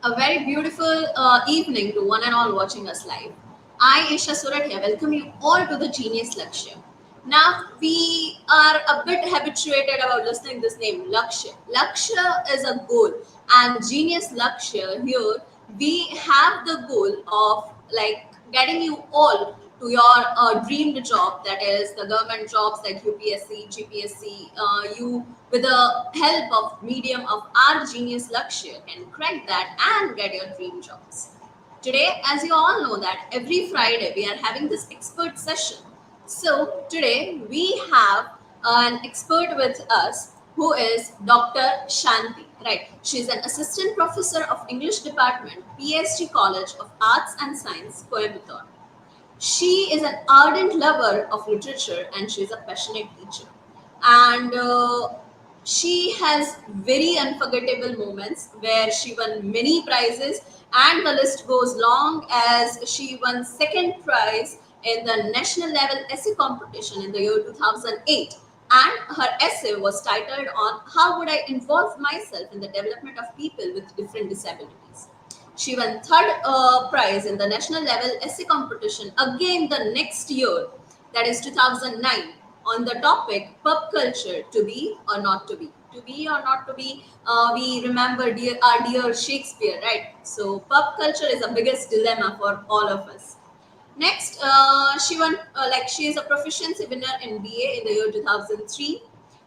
A very beautiful evening to one and all watching us live. I, Isha Suratia, welcome you all to the Genius Lakshya. Now, we are a bit habituated about listening this name, Lakshya. Lakshya is a goal, and Genius Lakshya here, we have the goal of like getting you all to your dreamed job, that is the government jobs like UPSC, GPSC. You, with the help of medium of our Genius Lakshya, can crack that and get your dream jobs. Today, as you all know that every Friday we are having this expert session. So today we have an expert with us who is Dr. Shanthi. Right, she is an assistant professor of English department, PSG College of Arts and Science, Coimbatore. She is an ardent lover of literature and she is a passionate teacher. And she has very unforgettable moments where she won many prizes, and the list goes long as she won second prize in the national level essay competition in the year 2008, and her essay was titled on how would I involve myself in the development of people with different disabilities. She won third prize in the national level essay competition again the next year, that is 2009, on the topic pop culture, to be or not to be. To be or not to be, we remember our dear Shakespeare, right? So pop culture is the biggest dilemma for all of us. Next, she won, she is a proficiency winner in BA in the year 2003.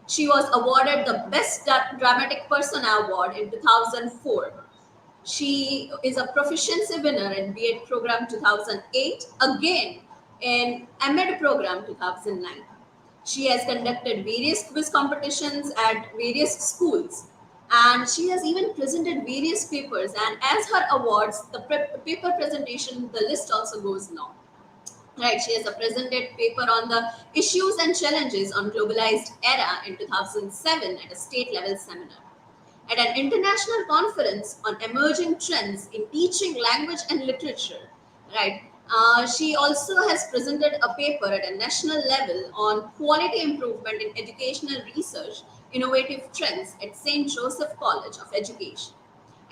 She was awarded the Best Dramatic Persona Award in 2004. She is a proficiency winner in B.Ed program 2008, again in M.Ed program 2009. She has conducted various quiz competitions at various schools, and she has even presented various papers. And as her awards, the paper presentation, the list also goes long. Right, she has a presented paper on the issues and challenges on globalized era in 2007 at a state level seminar. At an international conference on emerging trends in teaching language and literature, right? She also has presented a paper at a national level on quality improvement in educational research, innovative trends at St. Joseph College of Education.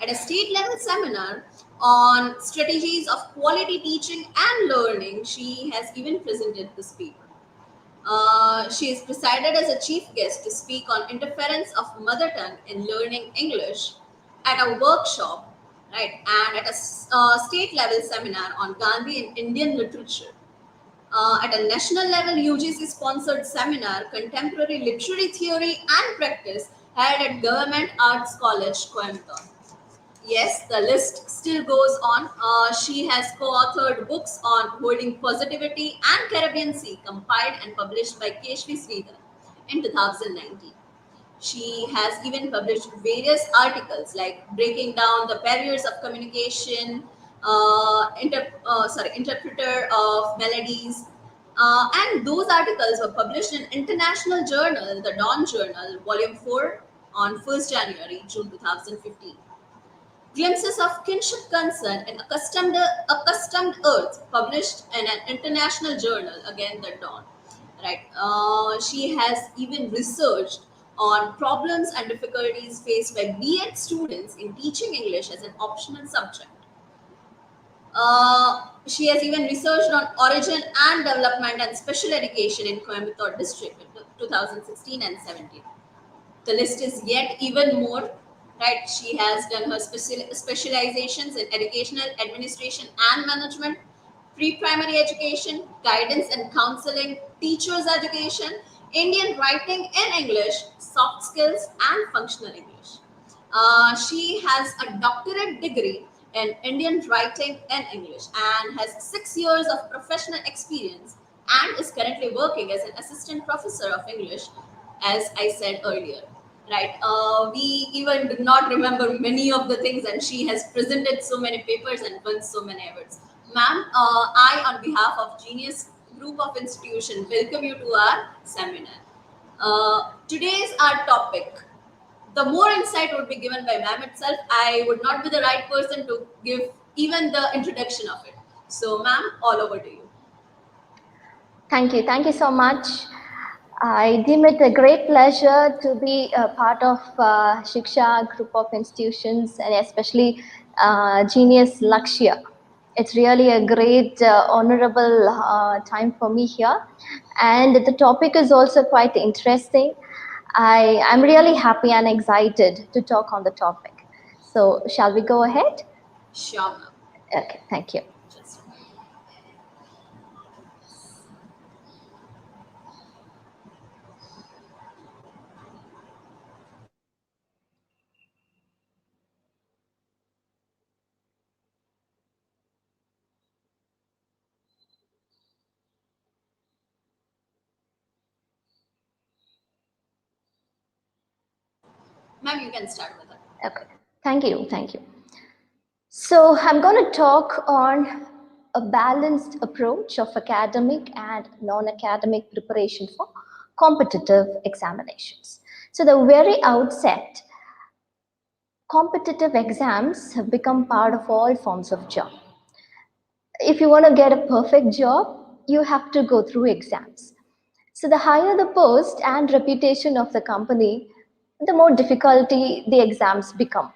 At a state level seminar on strategies of quality teaching and learning, she has even presented this paper. She is presided as a chief guest to speak on interference of mother tongue in learning English at a workshop, right, and at a state level seminar on Gandhi in Indian literature. At a national level, UGC sponsored seminar, Contemporary Literary Theory and Practice, held at Government Arts College, Coimbatore. Yes, the list still goes on. She has co-authored books on holding positivity and Caribbean Sea, compiled and published by Keshvi Sridhar in 2019. She has even published various articles like breaking down the barriers of communication, interpreter of melodies, and those articles were published in international journal, the Dawn Journal, Volume 4, on 1st January, June 2015. Glimpses of Kinship Concern and Accustomed Earth, published in an international journal, again the Dawn. Right. She has even researched on problems and difficulties faced by B.Ed students in teaching English as an optional subject. She has even researched on origin and development and special education in Coimbatore district in 2016 and 17. The list is yet even more, right? She has done her specializations in educational administration and management, pre-primary education, guidance and counseling, teachers education, Indian writing in English, soft skills and functional English. She has a doctorate degree in Indian writing and English and has 6 years of professional experience, and is currently working as an assistant professor of English, as I said earlier. Right. We even do not remember many of the things, and she has presented so many papers and won so many awards. Ma'am, I, on behalf of Genius Group of Institution, welcome you to our seminar. Today's our topic. The more insight would be given by ma'am itself. I would not be the right person to give even the introduction of it. So, ma'am, all over to you. Thank you. Thank you so much. I deem it a great pleasure to be a part of Shiksha group of institutions, and especially Genius Lakshya. It's really a great, honorable time for me here. And the topic is also quite interesting. I'm really happy and excited to talk on the topic. So, shall we go ahead? Sure, ma'am. Okay, thank you. Just ma'am, you can start with it. Okay, thank you, thank you. So, I'm going to talk on a balanced approach of academic and non academic preparation for competitive examinations. So, the very outset, competitive exams have become part of all forms of job. If you want to get a perfect job, you have to go through exams. So, the higher the post and reputation of the company, the more difficulty the exams become.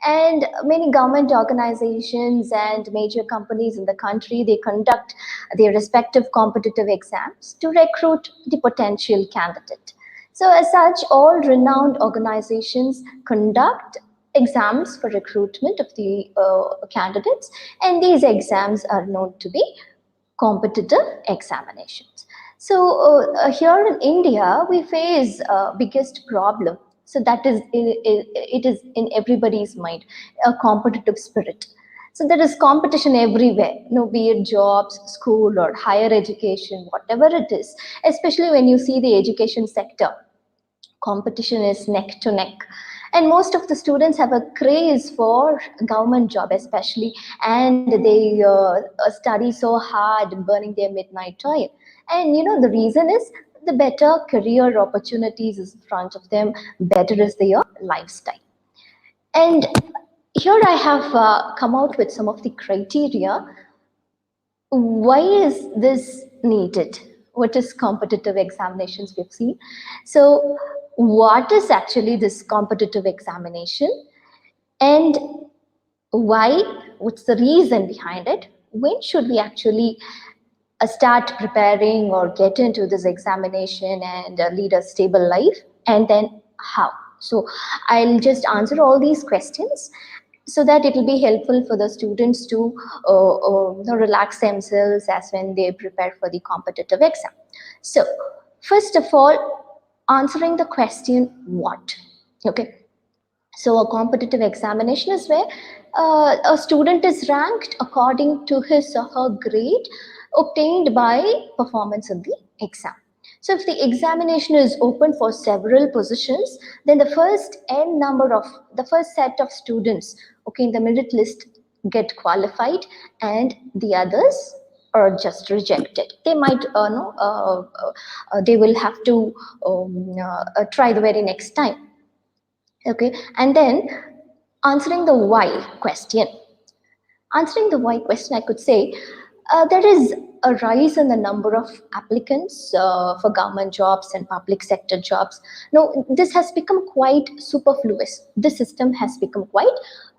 And many government organizations and major companies in the country, they conduct their respective competitive exams to recruit the potential candidate. So as such, all renowned organizations conduct exams for recruitment of the candidates, and these exams are known to be competitive examinations. So here in India, we face biggest problem. So that is it is in everybody's mind, a competitive spirit. So there is competition everywhere, be it jobs, school, or higher education, whatever it is. Especially when you see the education sector, competition is neck to neck, and most of the students have a craze for government job especially, and they study so hard, burning their midnight oil. And the reason is the better career opportunities is in front of them, better is their lifestyle. And here I have come out with some of the criteria. Why is this needed? What is competitive examinations we've seen? So, what is actually this competitive examination? And why? What's the reason behind it? When should we actually start preparing or get into this examination and lead a stable life? And then how? So, I'll just answer all these questions so that it will be helpful for the students to relax themselves as when they prepare for the competitive exam. So, first of all, answering the question what? Okay, so a competitive examination is where a student is ranked according to his or her grade obtained by performance in the exam. So if the examination is open for several positions, then the first set of students, okay, in the merit list get qualified, and the others are just rejected. They might, no, they will have to try the very next time. Okay, and then answering the why question. Answering the why question, I could say there is a rise in the number of applicants for government jobs and public sector jobs. No, this has become quite superfluous. This system has become quite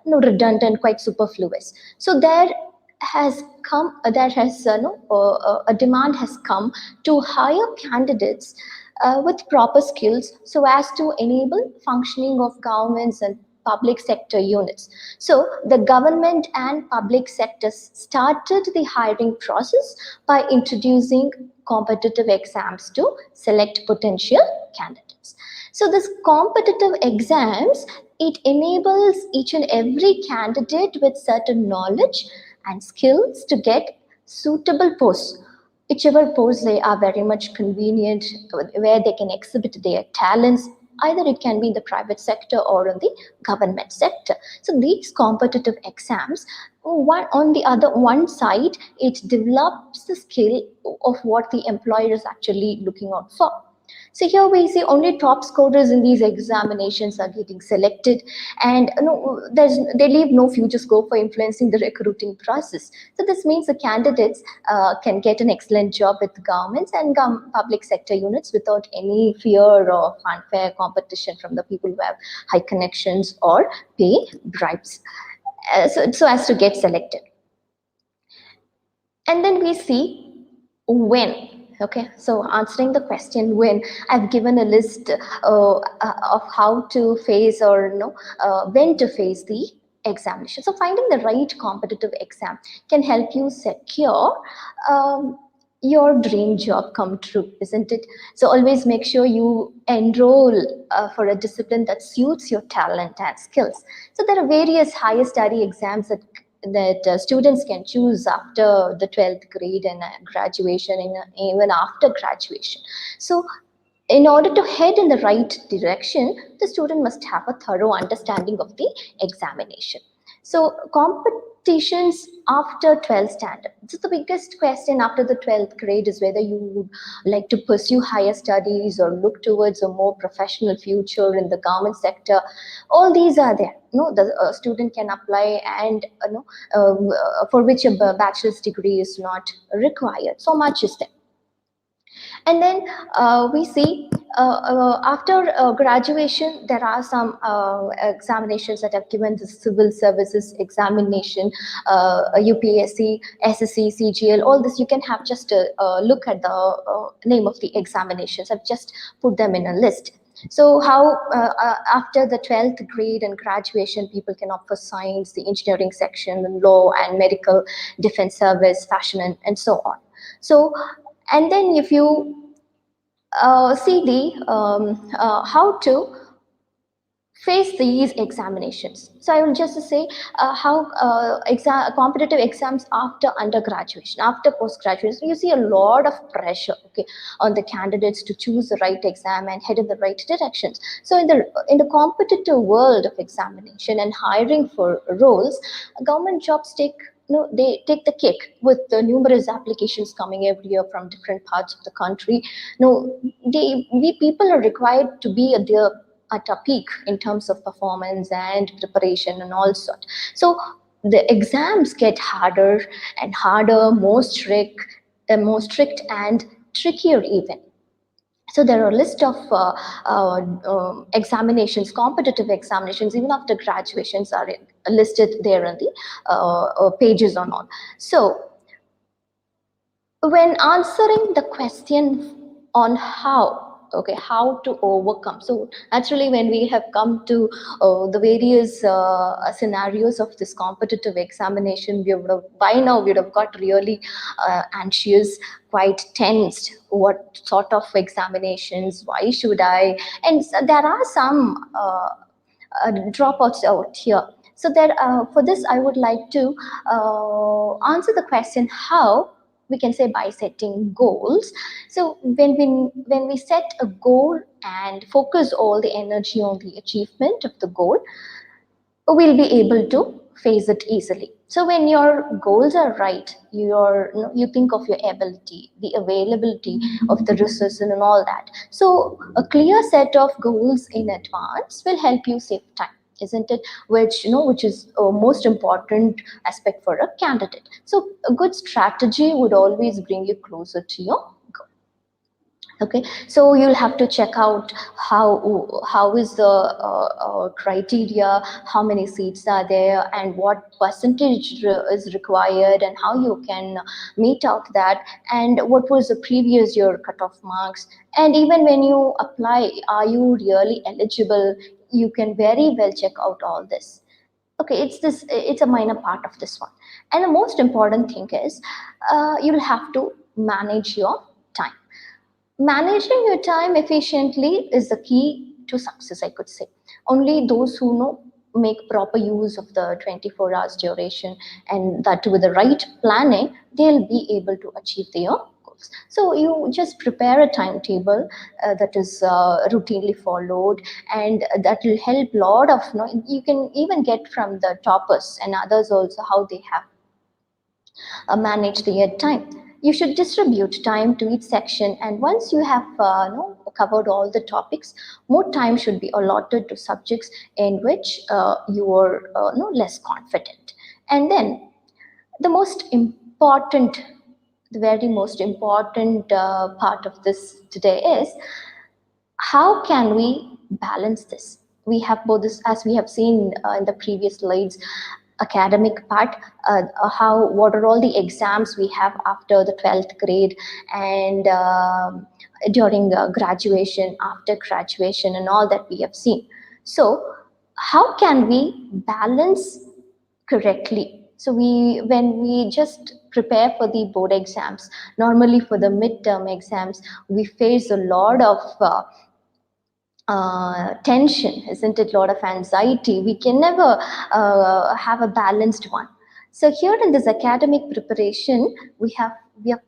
redundant, quite superfluous. So there has a demand has come to hire candidates with proper skills so as to enable functioning of governments and public sector units. So the government and public sectors started the hiring process by introducing competitive exams to select potential candidates. So this competitive exams, it enables each and every candidate with certain knowledge and skills to get suitable posts, whichever posts they are very much convenient, where they can exhibit their talents. Either it can be in the private sector or in the government sector. So these competitive exams, on the other one side, it develops the skill of what the employer is actually looking out for. So here we see only top scorers in these examinations are getting selected, and they leave no future scope for influencing the recruiting process. So this means the candidates can get an excellent job with governments and public sector units without any fear of unfair competition from the people who have high connections or pay bribes. so as to get selected. And then we see when. Okay, so answering the question when, I've given a list of how to face, or when to face the examination. So finding the right competitive exam can help you secure um, your dream job come true, isn't it? So always make sure you enroll for a discipline that suits your talent and skills. So there are various higher study exams that students can choose after the 12th grade and graduation, and even after graduation. So in order to head in the right direction, the student must have a thorough understanding of the examination. So competitions after 12th standard. So the biggest question after the 12th grade is whether you would like to pursue higher studies or look towards a more professional future in the government sector. All these are there. The student can apply, and for which a bachelor's degree is not required. So much is there. And then we see after graduation, there are some examinations that have given, the civil services examination, UPSC, SSC, CGL, all this. You can have just a look at the name of the examinations. I've just put them in a list. So how after the 12th grade and graduation, people can opt for science, the engineering section, law and medical, defense service, fashion, and so on. So, and then if you see the how to face these examinations. So I will just say how competitive exams after undergraduation, after post graduation, you see a lot of pressure, okay, on the candidates to choose the right exam and head in the right directions. So in the competitive world of examination and hiring for roles, government jobs they take the cake with the numerous applications coming every year from different parts of the country. We people are required to be at a peak in terms of performance and preparation and all sort. So the exams get harder and harder, more strict and trickier even. So there are a list of examinations, competitive examinations, even after graduations are listed there in the pages on all. So when answering the question on how to overcome, so naturally when we have come to the various scenarios of this competitive examination, we would have by now we would have got really anxious, quite tensed. What sort of examinations, why should I? And so there are some dropouts out here. So there, for this, I would like to answer the question how. We can say by setting goals. So when we set a goal and focus all the energy on the achievement of the goal, we'll be able to face it easily. So when your goals are right, you think of your ability, the availability of the resources and all that. So a clear set of goals in advance will help you save time, isn't it? Which is a most important aspect for a candidate. So a good strategy would always bring you closer to your goal. Okay, so you'll have to check out how is the criteria, how many seats are there, and what percentage is required, and how you can meet out that, and what was the previous year cutoff marks, and even when you apply, are you really eligible? You can very well check out all this. Okay, it's a minor part of this one. And the most important thing is you'll have to manage your time. Managing your time efficiently is the key to success, I could say. Only those who know make proper use of the 24 hours duration, and that with the right planning, they'll be able to achieve their goals. So you just prepare a timetable that is routinely followed, and that will help a lot of, you can even get from the toppers and others also how they have manage their time. You should distribute time to each section, and once you have covered all the topics, more time should be allotted to subjects in which you are less confident. And then the most important, the very most important part of this today is how can we balance this. We have both this, as we have seen in the previous slides, academic part, how what are all the exams we have after the 12th grade, and during graduation, after graduation, and all that we have seen. So how can we balance correctly? So we, when we just prepare for the board exams, normally for the midterm exams, we face a lot of tension, isn't it? A lot of anxiety. We can never have a balanced one. So here in this academic preparation, we have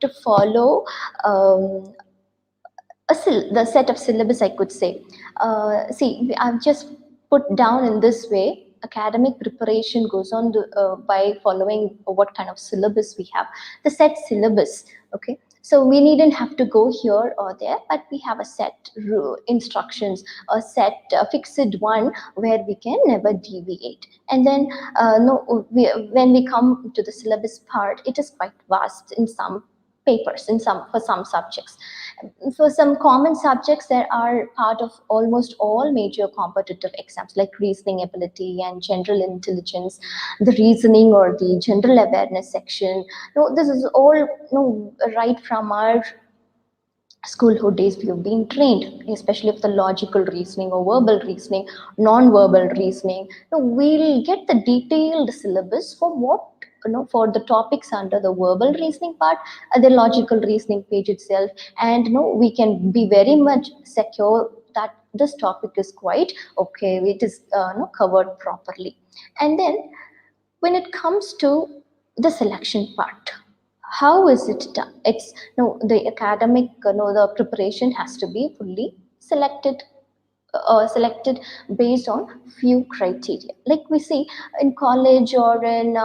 to follow the set of syllabus, I could say. See, I've just put down in this way. Academic preparation goes on by following what kind of syllabus we have, the set syllabus. Okay, so we needn't have to go here or there, but we have a set instructions, a set fixed one where we can never deviate. And then no, when we come to the syllabus part, it is quite vast in some papers, in some, for some subjects. For some common subjects, there are part of almost all major competitive exams, like reasoning ability and general intelligence, the reasoning or the general awareness section. No, this is all, no, right from our schoolhood days we have been trained, especially of the logical reasoning or verbal reasoning, non-verbal reasoning. Now we'll get the detailed syllabus for what, for the topics under the verbal reasoning part, the logical reasoning page itself, and we can be very much secure that this topic is quite okay, it is covered properly. And then when it comes to the selection part, how is it done? It's no, the academic, the preparation has to be fully selected based on few criteria. Like we see in college or in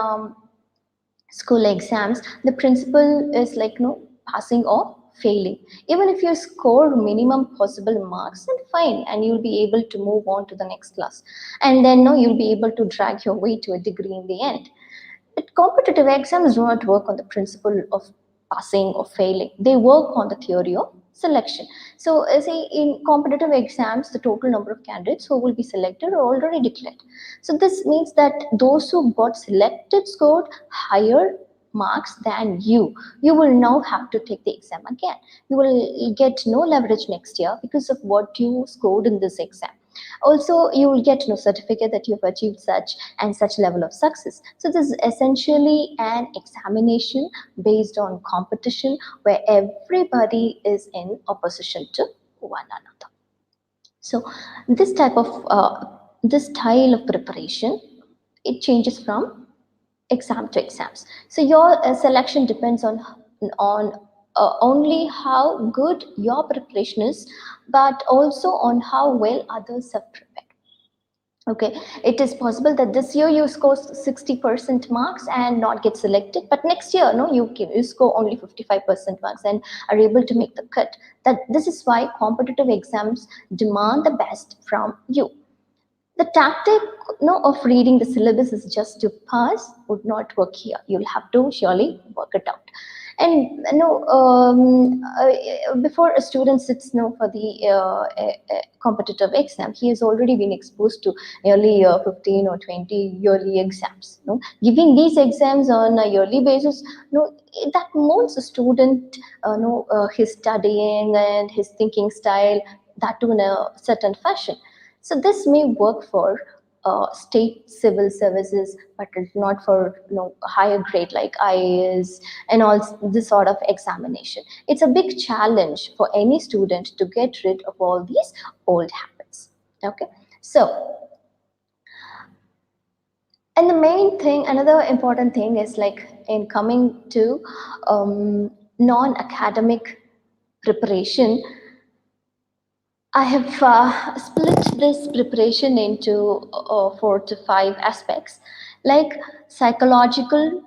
school exams, the principle is like, passing or failing. Even if you score minimum possible marks, then fine, and you'll be able to move on to the next class, and then no, you'll be able to drag your way to a degree in the end. But competitive exams do not work on the principle of passing or failing. They work on the theory of selection. So, say in competitive exams, the total number of candidates who will be selected are already declared. So, this means that those who got selected scored higher marks than you. You will now have to take the exam again. You will get no leverage next year because of what you scored in this exam. Also, you will get no certificate that you've achieved such and such level of success. So this is essentially an examination based on competition where everybody is in opposition to one another. So this type of this style of preparation, it changes from exam to exams. So your selection depends on only how good your preparation is, but also on how well others have prepared. Okay, it is possible that this year you score 60% marks and not get selected, but next year, no, you score only 55% marks and are able to make the cut. That this is why competitive exams demand the best from you. The tactic, of reading the syllabus is just to pass would not work here. You'll have to surely work it out. And before a student sits for the competitive exam, he has already been exposed to nearly 15 or 20 yearly exams. Giving these exams on a yearly basis, that molds a student, his studying and his thinking style, that too in a certain fashion. So this may work for state civil services, but it's not for higher grade like IAS and all this sort of examination. It's a big challenge for any student to get rid of all these old habits. Okay, so, and the main thing, another important thing is like in coming to non-academic preparation, I have split this preparation into 4 to 5 aspects, like psychological,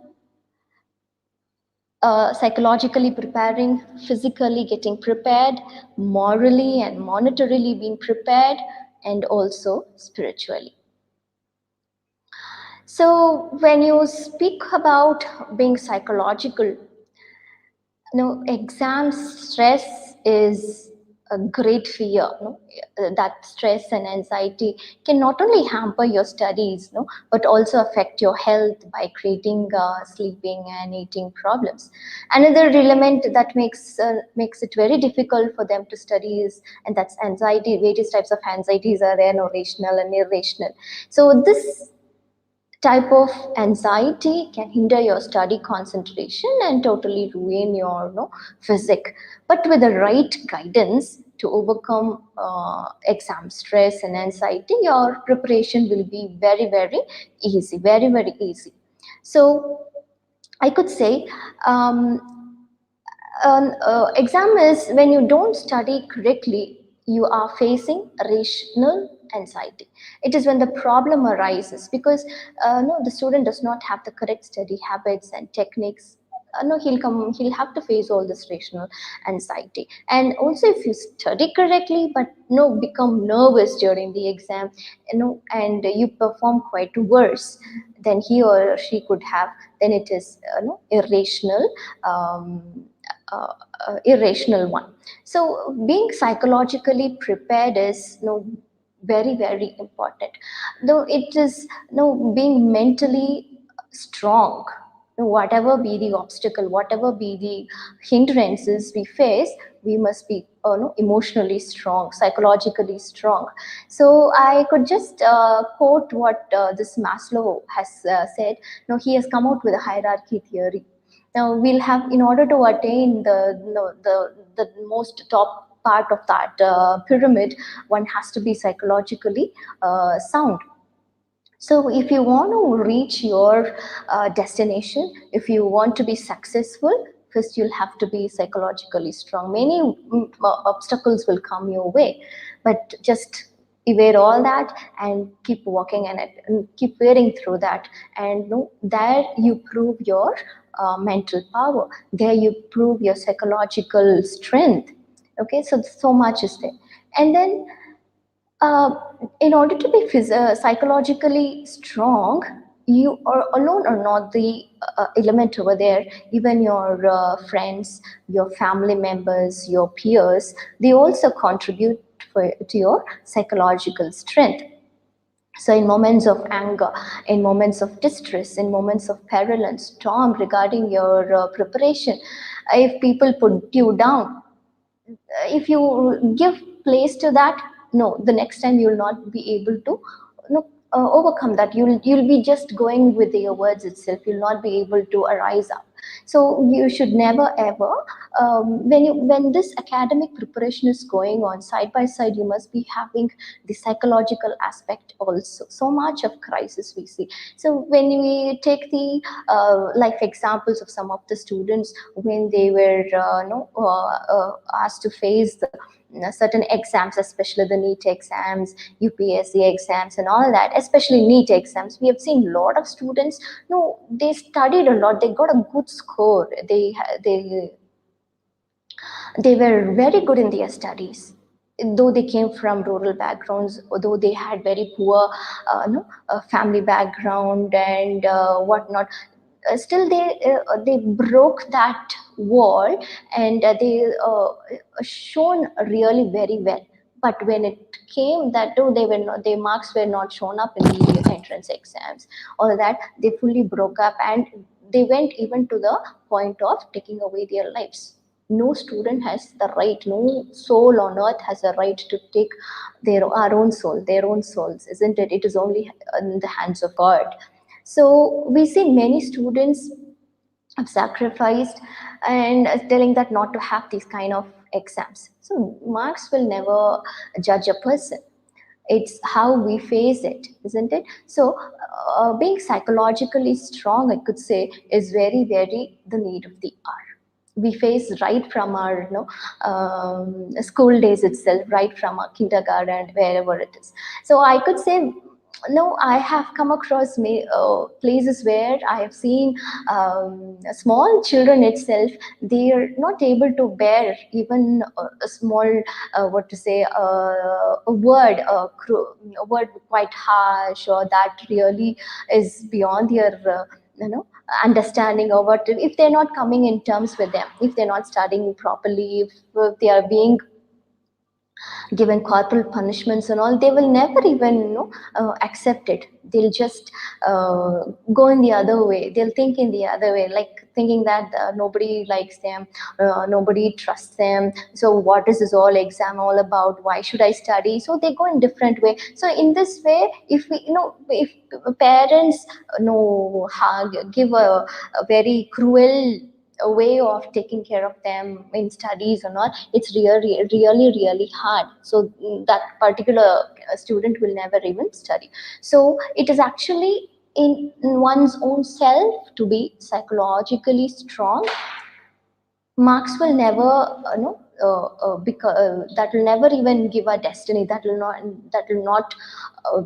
psychologically preparing, physically getting prepared, morally and monetarily being prepared, and also spiritually. So when you speak about being psychological, exam stress is a great fear, no? That stress and anxiety can not only hamper your studies, no, but also affect your health by creating sleeping and eating problems. Another element that makes it very difficult for them to study is, and that's anxiety. Various types of anxieties are there, no, rational and irrational. So this type of anxiety can hinder your study concentration and totally ruin your, physics. But with the right guidance to overcome exam stress and anxiety, your preparation will be very, very easy, very, very easy. So I could say, an exam is when you don't study correctly, you are facing rational anxiety. It is when the problem arises because no, the student does not have the correct study habits and techniques. No, he'll have to face all this rational anxiety. And also, if you study correctly but no become nervous during the exam, and you perform quite worse than he or she could have, then it is no, irrational, um, uh, irrational one. So being psychologically prepared is, very, very important. Though it is, being mentally strong. Whatever be the obstacle, whatever be the hindrances we face, we must be, emotionally strong, psychologically strong. So I could just quote what this Maslow has said. He has come out with a hierarchy theory. Now we'll have, in order to attain the most top part of that pyramid, one has to be psychologically sound. So if you want to reach your destination, if you want to be successful, first you'll have to be psychologically strong. Many obstacles will come your way, but just evade all that and keep walking and keep wearing through that. And there you prove your mental power. There you prove your psychological strength. Okay, so so much is there. And then uh, in order to be psychologically strong, you are alone are not the element over there. Even your friends, your family members, your peers, they also contribute to your psychological strength. So, in moments of anger, in moments of distress, in moments of peril and storm regarding your preparation, if people put you down, if you give place to that, no, the next time you'll not be able to, overcome that. You'll be just going with your words itself. You'll not be able to arise up. So you should never ever, when this academic preparation is going on side by side, you must be having the psychological aspect also. So much of crisis we see. So when we take the life examples of some of the students when they were asked to face the certain exams, especially the NEET exams, UPSC exams, and all that, especially NEET exams. We have seen a lot of students, no, they studied a lot, they got a good score, they were very good in their studies, though they came from rural backgrounds, although they had very poor family background and whatnot. Still they broke that wall, and they shown really very well. But when it came that, oh, they were not, their marks were not shown up in the entrance exams, all that, they fully broke up, and they went even to the point of taking away their lives. No student has the right, no soul on earth has a right to take our own soul, their own souls, isn't it? It is only in the hands of God. So we see many students have sacrificed and telling that not to have these kind of exams. So marks will never judge a person. It's how we face it, isn't it? So being psychologically strong, I could say, is very, very the need of the hour. We face right from our school days itself, right from our kindergarten, wherever it is. So I could say, no, I have come across places where I have seen small children itself, they are not able to bear even a small, what to say, a word quite harsh, or that really is beyond their, understanding, or what, if they're not coming in terms with them, if they're not studying properly, if they are being given corporal punishments and all, they will never even accept it. They'll just go in the other way. They'll think in the other way, like thinking that nobody likes them, nobody trusts them. So what is this all exam all about? Why should I study? So they go in different way. So in this way, if we, if parents give a very cruel a way of taking care of them in studies or not, it's really hard. So that particular student will never even study. So it is actually in one's own self to be psychologically strong. Marks will never that will never even give our destiny. That will not uh,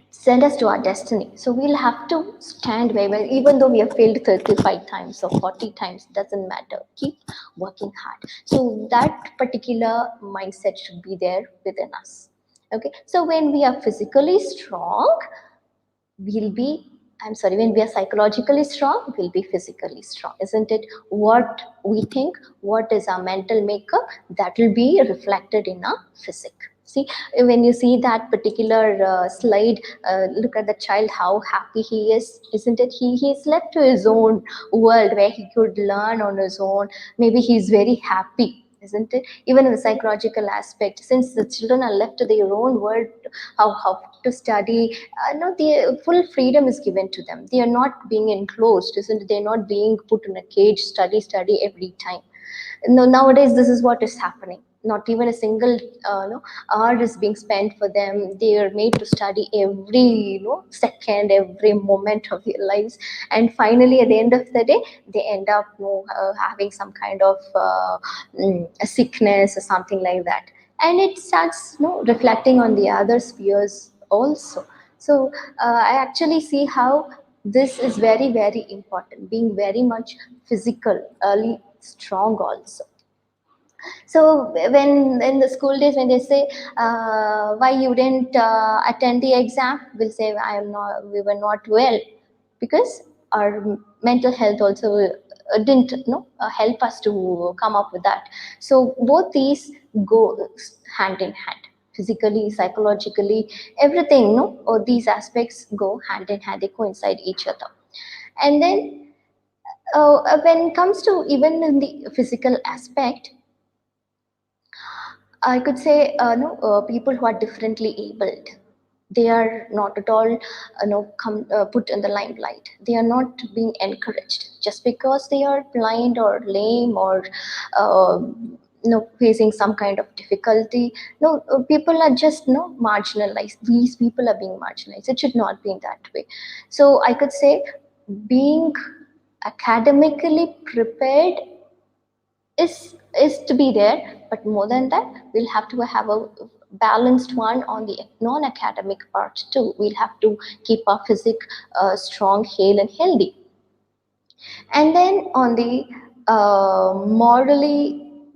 send us to our destiny. So we'll have to stand very well, even though we have failed 35 times or 40 times, doesn't matter. Keep working hard. So that particular mindset should be there within us. Okay, so when we are physically strong, we'll be, I'm sorry, when we are psychologically strong, we'll be physically strong, isn't it? What we think, what is our mental makeup, that will be reflected in our physique. See, when you see that particular slide, look at the child, how happy he is, isn't it? He's left to his own world where he could learn on his own. Maybe he's very happy, isn't it? Even in the psychological aspect, since the children are left to their own world, how to study, no, the full freedom is given to them. They are not being enclosed, isn't it? They're not being put in a cage, study every time. No, nowadays this is what is happening. Not even a single no, hour is being spent for them. They are made to study every second, every moment of their lives, and finally at the end of the day, they end up having some kind of a sickness or something like that, and it starts reflecting on the other spheres also. So I actually see how this is very important, being very much physically strong also. So when in the school days, when they say why you didn't attend the exam, we'll say I am not, we were not well, because our mental health also didn't help us to come up with that. So both these go hand in hand, physically, psychologically, everything, no, or these aspects go hand in hand, they coincide each other. And then when it comes to even in the physical aspect, I could say, no, people who are differently abled, they are not at all, put in the limelight. They are not being encouraged just because they are blind or lame or, facing some kind of difficulty. No, people are just marginalized. These people are being marginalized. It should not be in that way. So I could say, being academically prepared is to be there, but more than that, we'll have to have a balanced one on the non-academic part too. We'll have to keep our physique strong, hale and healthy. And then on the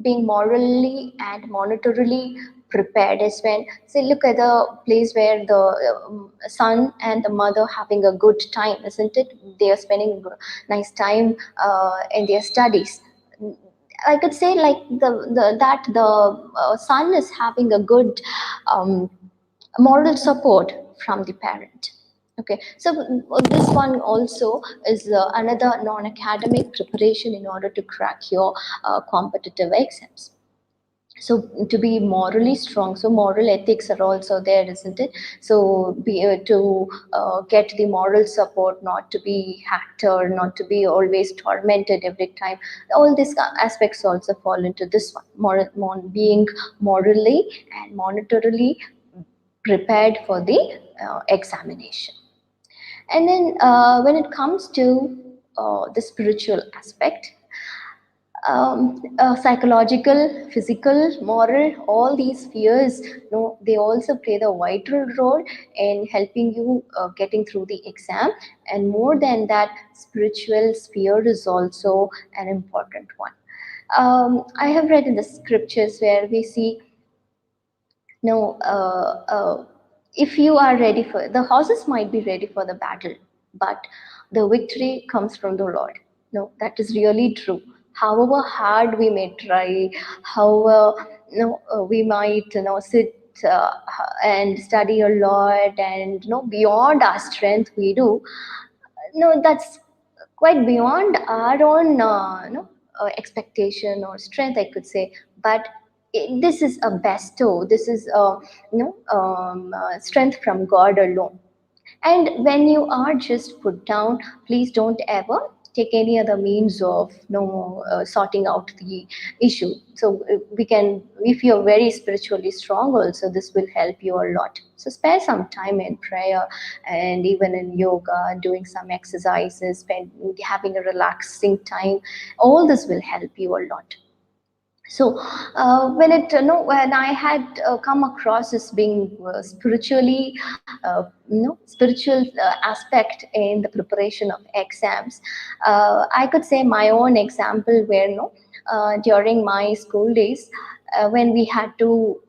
being morally and monetarily prepared is when, say, look at the place where the son and the mother having a good time, isn't it? They are spending nice time in their studies. I could say, like, the son is having a good um, moral support from the parent. Okay, so this one also is another non-academic preparation in order to crack your competitive exams. So to be morally strong, so moral ethics are also there, isn't it? So be to get the moral support, not to be hacked or not to be always tormented every time. All these aspects also fall into this one, being morally and monetarily prepared for the examination. And then when it comes to the spiritual aspect, psychological, physical, moral, all these spheres, they also play the vital role in helping you getting through the exam. And more than that, spiritual sphere is also an important one. I have read in the scriptures where we see, no, if you are ready for the horses, might be ready for the battle, but the victory comes from the Lord. No, that is really true. however hard we may try, however we might sit and study a lot, and beyond our strength we do. No, that's quite beyond our own expectation or strength, I could say. But this is a bestow. This is a strength from God alone. And when you are just put down, please don't ever take any other means of sorting out the issue. So we can, if you're very spiritually strong also, this will help you a lot. So spare some time in prayer, and even in yoga, doing some exercises, having a relaxing time. All this will help you a lot. So when I had come across this being spiritually spiritual aspect in the preparation of exams, I could say my own example where during my school days, when we had to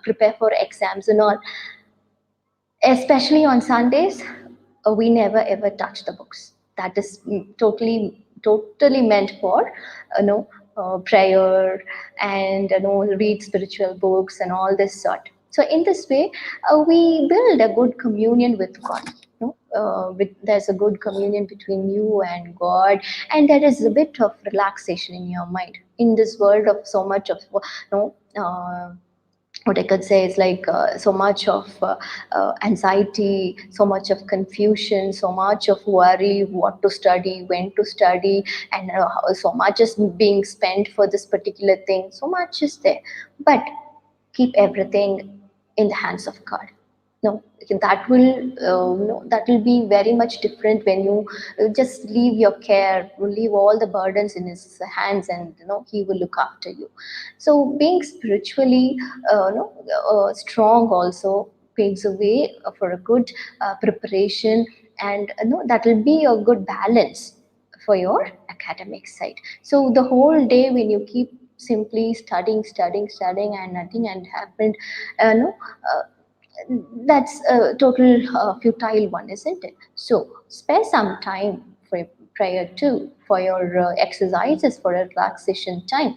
prepare for exams and all, especially on Sundays, we never ever touch the books. That is totally meant for prayer, and read spiritual books and all this sort. So in this way, we build a good communion with God. There's a good communion between you and God, and there is a bit of relaxation in your mind in this world of so much of what I could say is like so much of anxiety, so much of confusion, so much of worry, what to study, when to study, and so much is being spent for this particular thing. So much is there, but keep everything in the hands of God. No, that will that will be very much different when you just leave your care, leave all the burdens in His hands, and He will look after you. So being spiritually strong also paves a way for a good preparation, and that will be a good balance for your academic side. So the whole day when you keep simply studying and nothing and happened, no, that's a total futile one, isn't it? So spare some time for prayer too, for your exercises, for a relaxation time.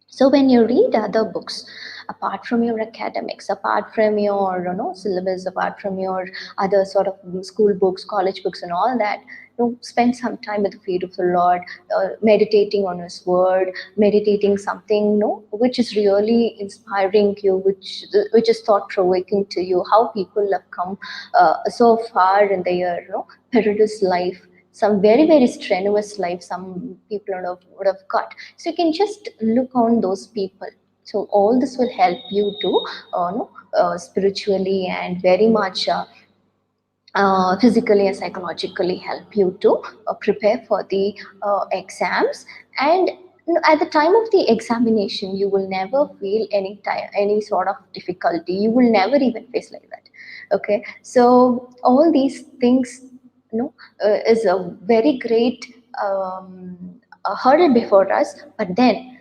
So when you read other books, apart from your academics, apart from your syllabus, apart from your other sort of school books, college books, and all that, spend some time at the feet of the Lord, meditating on His Word, meditating something which is really inspiring you, which is thought provoking to you. How people have come so far in their perilous life, some very very strenuous life some people would have got. So you can just look on those people. So all this will help you to spiritually and very much physically and psychologically help you to prepare for the exams. And at the time of the examination, you will never feel any sort of difficulty. You will never even face like that. Okay, so all these things is a very great a hurdle before us. But then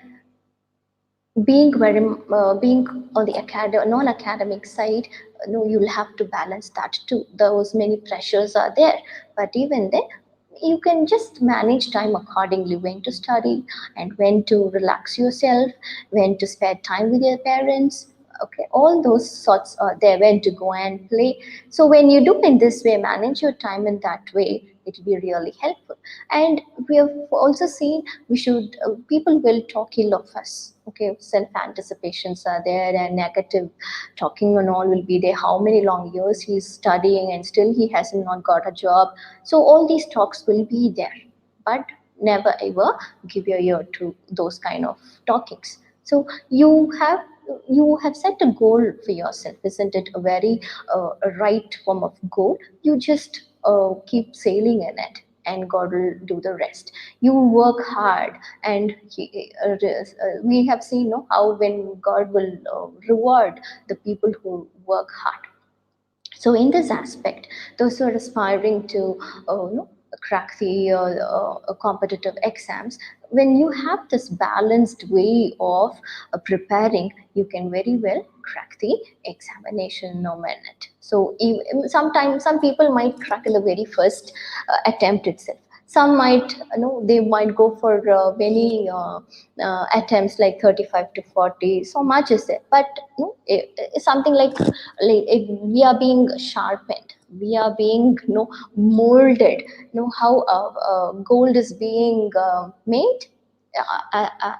being on the non-academic side, you'll have to balance that too. Those many pressures are there, but even then you can just manage time accordingly, when to study and when to relax yourself, when to spend time with your parents. Okay, all those sorts are there, when to go and play. So when you do in this way, manage your time in that way, it will be really helpful. And we have also seen, we should people will talk ill of us. Okay, self anticipations are there, and negative talking and all will be there. How many long years he's studying and still he hasn't not got a job. So all these talks will be there, but never ever give your ear to those kind of talkings. So you have set a goal for yourself, isn't it? A very a right form of goal. You just keep sailing in it, and God will do the rest. You work hard, and we have seen how when God will reward the people who work hard. So in this aspect, those who are aspiring to crack the competitive exams, when you have this balanced way of preparing, you can very well crack the examination no minute. So sometimes some people might crack in the very first attempt itself. Some might, they might go for many attempts like 35 to 40, so much is there. But it's something like we are being sharpened, we are being molded, how gold is being made.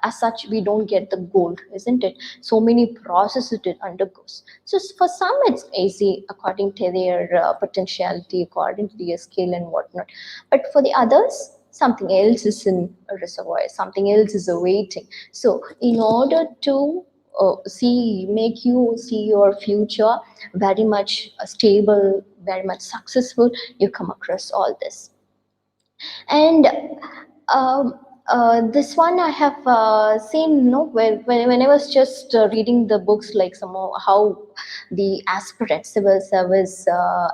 As such, we don't get the gold, isn't it? So many processes it undergoes. So for some it's easy according to their potentiality, according to their skill and whatnot. But for the others, something else is in a reservoir, something else is awaiting. So in order to make you see your future very much stable, very much successful, you come across all this. And um, this one I have seen, when I was just reading the books, like some more, how the aspirants, civil service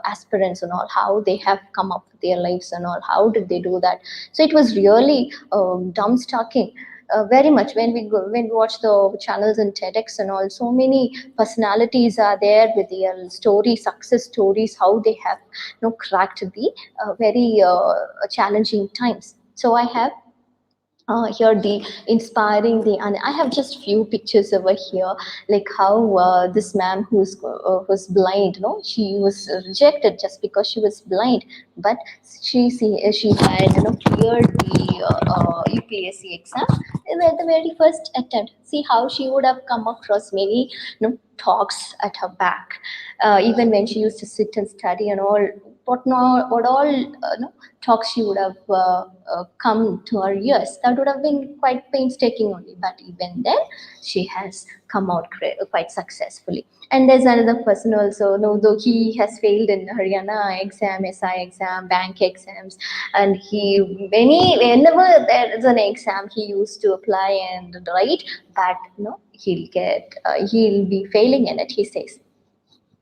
aspirants and all, how they have come up with their lives and all, how did they do that? So it was really dumbstrucking. Very much when when we watch the channels and TEDx and all, so many personalities are there with their stories, success stories, how they have cracked the very challenging times. So I have here the inspiring the, and I have just few pictures over here, like how this ma'am who's blind, she was rejected just because she was blind. But she had cleared the UPSC exam at the very first attempt. See how she would have come across many talks at her back, even when she used to sit and study and all, what all talks she would have come to her ears. That would have been quite painstaking only, but even then, she has come out quite successfully. And there's another person also, no, though he has failed in Haryana exam, SI exam, bank exams, and whenever there is an exam, he used to apply and write, but he'll be failing in it, he says.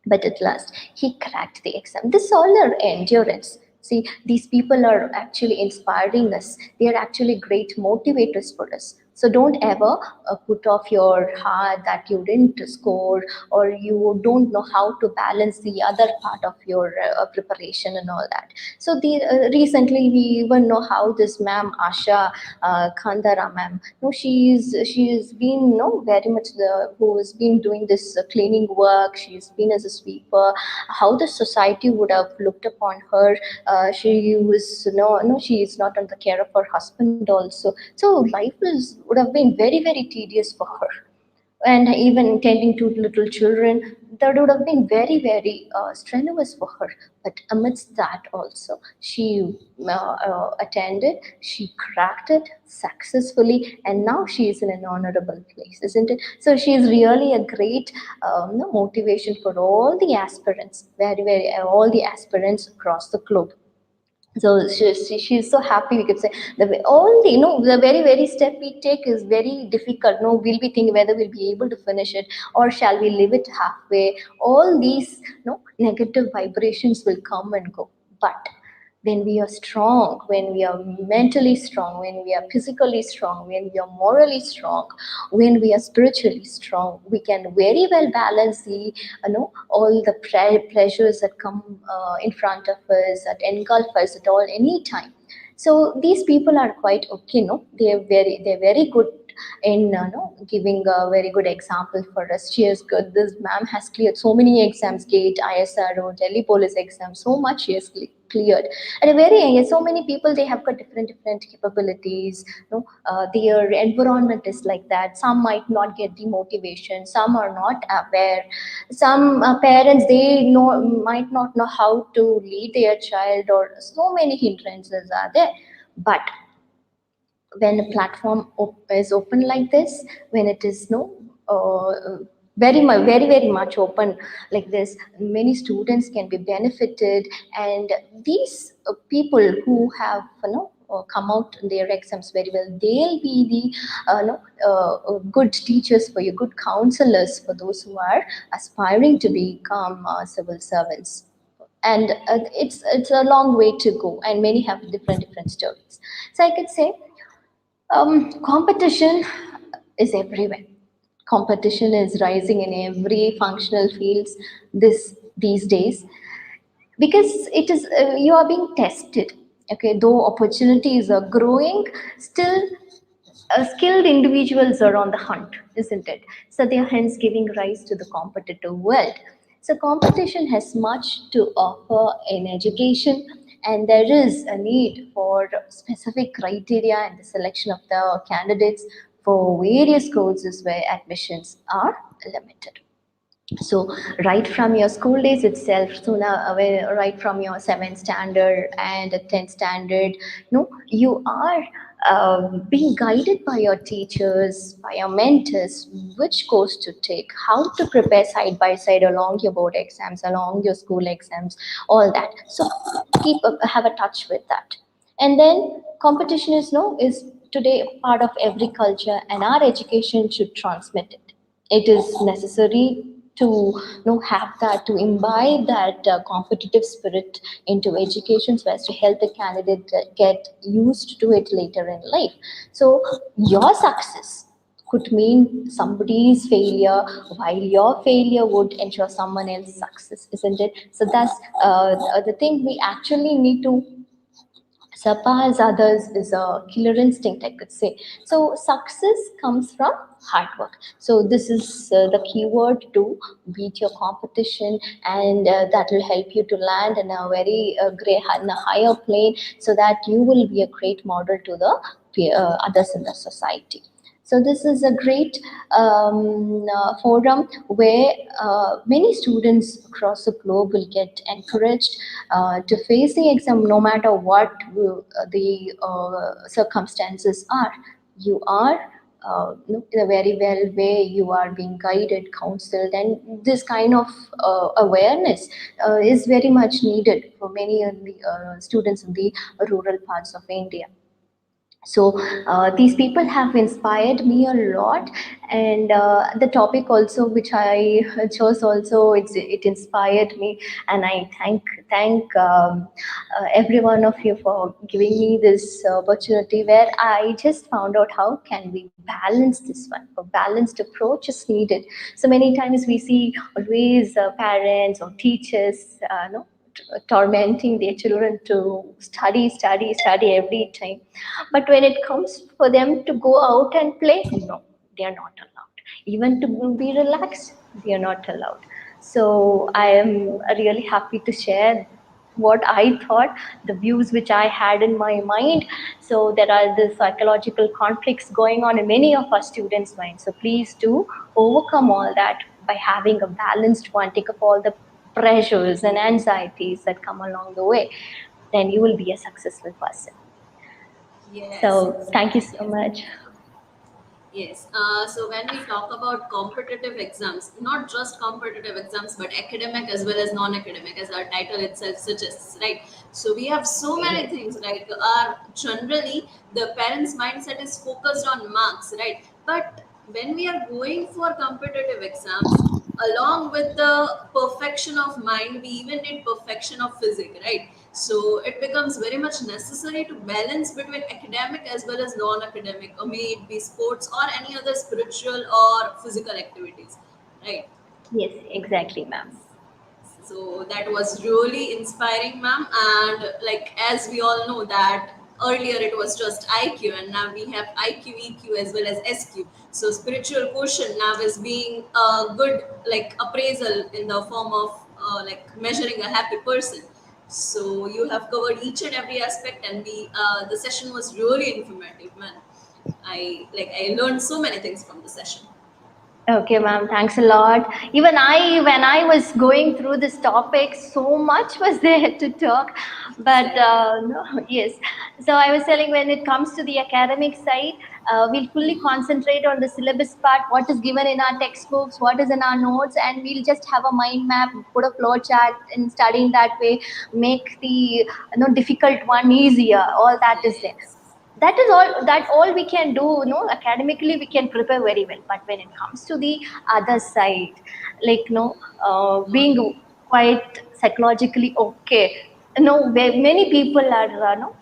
But at last, he cracked the exam. This all are endurance. See, these people are actually inspiring us. They are actually great motivators for us. So don't ever put off your heart that you didn't score, or you don't know how to balance the other part of your preparation and all that. So recently we even know how this ma'am Asha Khandara ma'am, no, she's been very much the who has been doing this cleaning work. She's been as a sweeper. How the society would have looked upon her. She was no, she is not on the care of her husband also. So life would have been very very tedious for her, and even tending to little children, that would have been very very strenuous for her. But amidst that also, she attended, she cracked it successfully, and now she is in an honorable place, isn't it? So she is really a great motivation for all the aspirants, very very all the aspirants across the globe. So she's so happy, we could say. All the the very very step we take is very difficult. No, we'll be thinking whether we'll be able to finish it, or shall we leave it halfway. All these negative vibrations will come and go. But when we are strong, when we are mentally strong, when we are physically strong, when we are morally strong, when we are spiritually strong, we can very well balance the all the pleasures that come in front of us, that engulf us at all any time. So these people are quite okay, no, they're very good in no, giving a very good example for us. She has good, this ma'am has cleared so many exams, gate, ISRO, Delhi police exam, so much she has cleared. And a very young, so many people, they have got different capabilities, their environment is like that. Some might not get the motivation, some are not aware, some parents, they might not know how to lead their child, or so many hindrances are there. But when a platform is open like this, when it is very much, very very much open like this, many students can be benefited. And these people who have come out in their exams very well, they'll be the good teachers for you, good counselors for those who are aspiring to become civil servants. And it's a long way to go, and many have different stories. So I could say competition is everywhere. Competition is rising in every functional fields these days, because it is you are being tested. Okay, though opportunities are growing, still skilled individuals are on the hunt, isn't it? So they are hence giving rise to the competitive world. So competition has much to offer in education, and there is a need for specific criteria in the selection of the candidates for various courses where admissions are limited. So right from your school days itself, so now right from your 7th standard and 10th standard, no, you are being guided by your teachers, by your mentors, which course to take, how to prepare side by side along your board exams, along your school exams, all that. So have a touch with that. And then competition is no is today part of every culture, and our education should transmit it. It is necessary to have that, to imbibe that competitive spirit into education, so as to help the candidate get used to it later in life. So your success could mean somebody's failure, while your failure would ensure someone else's success, isn't it? So that's the thing we actually need to surpass others is a killer instinct, I could say. So success comes from hard work. So this is the keyword to beat your competition, and that will help you to land in a very great, in a higher plane, so that you will be a great model to the others in the society. So this is a great forum where many students across the globe will get encouraged to face the exam, no matter what the circumstances are. You are in a very well way. You are being guided, counseled, and this kind of awareness is very much needed for many of the students in the rural parts of India. So these people have inspired me a lot, and the topic also which I chose also, it inspired me, and I thank every one of you for giving me this opportunity, where I just found out how can we balance this one. A balanced approach is needed. So many times we see always parents or teachers no, tormenting their children to study every time. But when it comes for them to go out and play, no, they are not allowed. Even to be relaxed, they are not allowed. So I am really happy to share what I thought, the views which I had in my mind. So there are the psychological conflicts going on in many of our students' minds. So please do overcome all that by having a balanced one. Take up all the pressures and anxieties that come along the way. Then you will be a successful person. Yes, So thank you exactly. so much. Yes. So when we talk about competitive exams, not just competitive exams, but academic as well as non-academic, as our title itself suggests, right? So we have so many Yes. things. Like our generally the parents' mindset is focused on marks, right? But when we are going for competitive exams, along with the perfection of mind, we even need perfection of physics, right? So it becomes very much necessary to balance between academic as well as non-academic, or may it be sports or any other spiritual or physical activities, right? Yes, exactly, ma'am. So that was really inspiring, ma'am. And like as we all know that earlier it was just IQ, and now we have IQ, EQ as well as SQ. So spiritual quotient now is being a good like appraisal in the form of like measuring a happy person. So you have covered each and every aspect, and we the session was really informative, man. I learned so many things from the session. Okay, ma'am, thanks a lot. Even I, when I was going through this topic, so much was there to talk. But Exactly. no, yes. So I was telling, when it comes to the academic side, we'll fully concentrate on the syllabus part, what is given in our textbooks, what is in our notes, and we'll just have a mind map, put a flow chart, and study in that way, make the difficult one easier. All that is there. Yes. That all we can do, academically we can prepare very well, but when it comes to the other side, like being quite psychologically okay, where many people are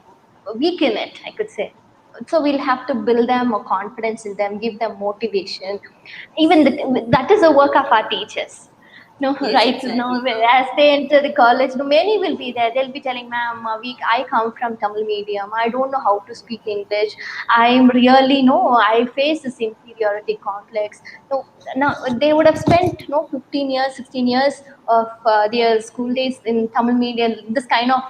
weak in it, I could say. So we'll have to build them a confidence in them, give them motivation. Even that is the work of our teachers. No, Yes, right now, exactly. as they enter the college, no, many will be there. They'll be telling, ma'am, I come from Tamil medium. I don't know how to speak English. I'm really, no, I face this inferiority complex. No, now they would have spent, no, 15 years, 16 years of their school days in Tamil medium, this kind of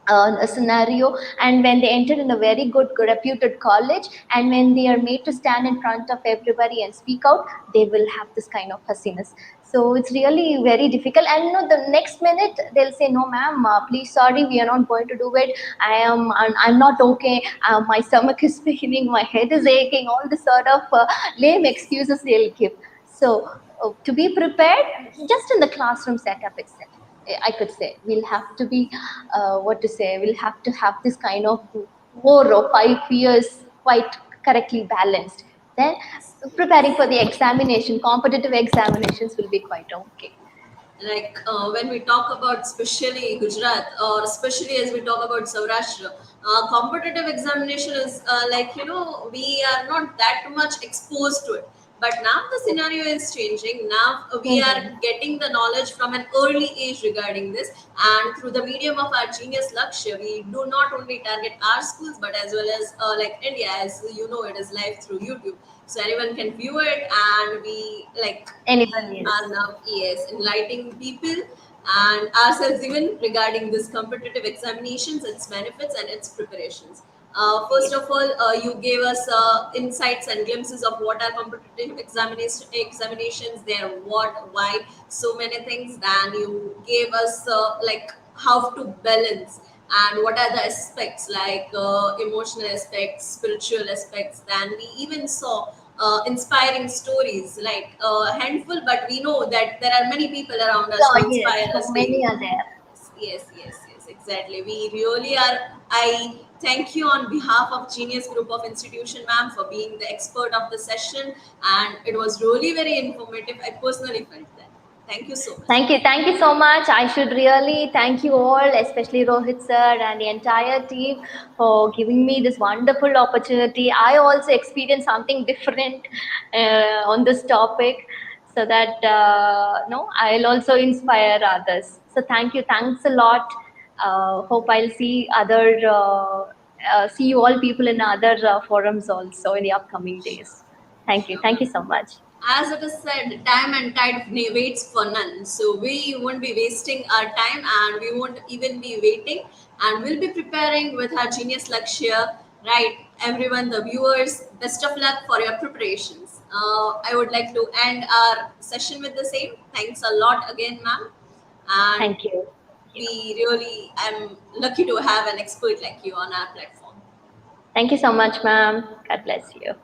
a scenario, and when they enter in a very good reputed college, and when they are made to stand in front of everybody and speak out, they will have this kind of fussiness. So it's really very difficult, and no, the next minute they'll say, no ma'am, please, sorry, we are not going to do it. I'm not okay. My stomach is paining, my head is aching, all the sort of lame excuses they'll give. So to be prepared, just in the classroom setup itself, I could say we'll have to be, what to say, we'll have to have this kind of 4 or 5 years quite correctly balanced. Then preparing for the examination, competitive examinations will be quite okay. Like when we talk about especially Gujarat, or especially as we talk about Saurashtra, competitive examination is we are not that much exposed to it. But now the scenario is changing. Now we are Mhm. getting the knowledge from an early age regarding this, and through the medium of our genius Lakshya, we do not only target our schools but as well as like India, as you know, it is live through YouTube, so anyone can view it, and we Anybody are is. now, yes, enlightening people and ourselves even regarding this competitive examinations, its benefits and its preparations. First Yes. of all, you gave us insights and glimpses of what are competitive examinations, their what, why, so many things. Then you gave us how to balance and what are the aspects, like emotional aspects, spiritual aspects. Then we even saw inspiring stories, like a handful, but we know that there are many people around us who Oh, yes, inspire so us many daily. are there. Yes, yes, yes, exactly. We really are. I thank you on behalf of Genius Group of Institution, ma'am, for being the expert of the session, and it was really very informative. I personally felt that. Thank you so much, Thank ma'am. you. Thank you so much. I should really thank you all, especially Rohit sir and the entire team, for giving me this wonderful opportunity. I also experienced something different on this topic, so that no, I'll also inspire others. So thank you. Thanks a lot. Hope I'll see you all people in other forums also in the upcoming days. Thank you. Sure, Thank you ma'am. so much. As it is said, time and tide waits for none. So we won't be wasting our time, and we won't even be waiting, and we'll be preparing with our genius Lakshya. Right, everyone, the viewers, best of luck for your preparations. I would like to end our session with the same. Thanks a lot again, ma'am. And Thank you. we really, I'm lucky to have an expert like you on our platform. Thank you so much, ma'am. God bless you.